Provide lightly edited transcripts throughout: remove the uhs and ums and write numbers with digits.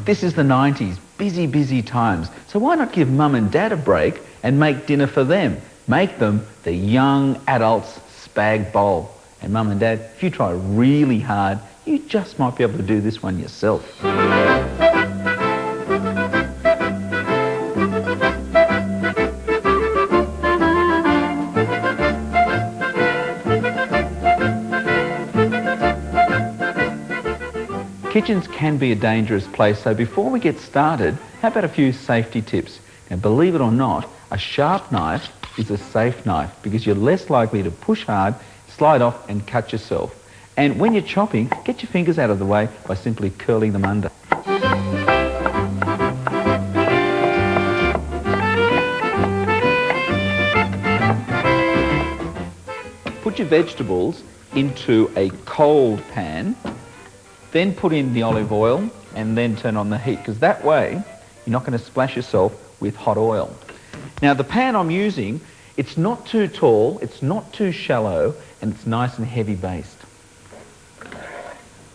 This is the 90s, busy, busy times. So why not give mum and dad a break and make dinner for them? Make them the young adults spag bowl. And mum and dad, if you try really hard, you just might be able to do this one yourself. Kitchens can be a dangerous place, so before we get started, how about a few safety tips? And believe it or not, a sharp knife is a safe knife because you're less likely to push hard, slide off and cut yourself. And when you're chopping, get your fingers out of the way by simply curling them under. Put your vegetables into a cold pan, then put in the olive oil and then turn on the heat, because that way you're not going to splash yourself with hot oil. Now the pan I'm using, it's not too tall, it's not too shallow, and it's nice and heavy based.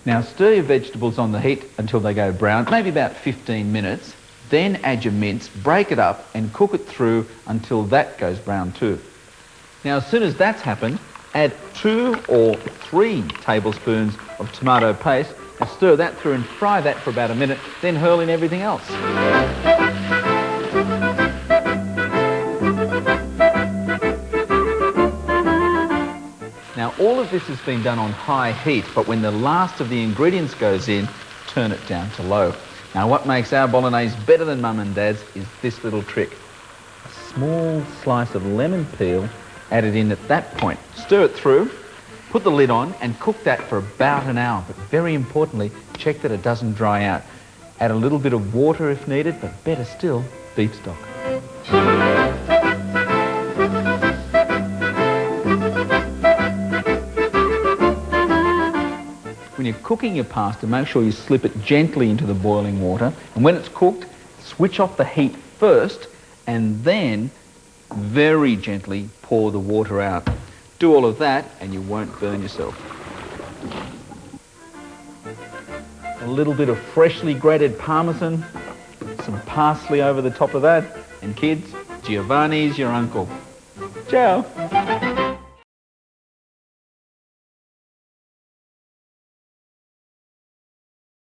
Now stir your vegetables on the heat until they go brown, maybe about 15 minutes. Then add your mince, break it up and cook it through until that goes brown too. Now as soon as that's happened, add 2 or 3 tablespoons of tomato paste and stir that through and fry that for about a minute, then hurl in everything else. Now all of this has been done on high heat, but when the last of the ingredients goes in, turn it down to low. Now what makes our bolognese better than mum and dad's is this little trick. A small slice of lemon peel added in at that point. Stir it through, put the lid on and cook that for about an hour, but very importantly, check that it doesn't dry out. Add a little bit of water if needed, but better still, beef stock. When you're cooking your pasta, make sure you slip it gently into the boiling water, and when it's cooked, switch off the heat first and then very gently pour the water out. Do all of that and you won't burn yourself. A little bit of freshly grated parmesan, some parsley over the top of that, and kids, Giovanni's your uncle. Ciao!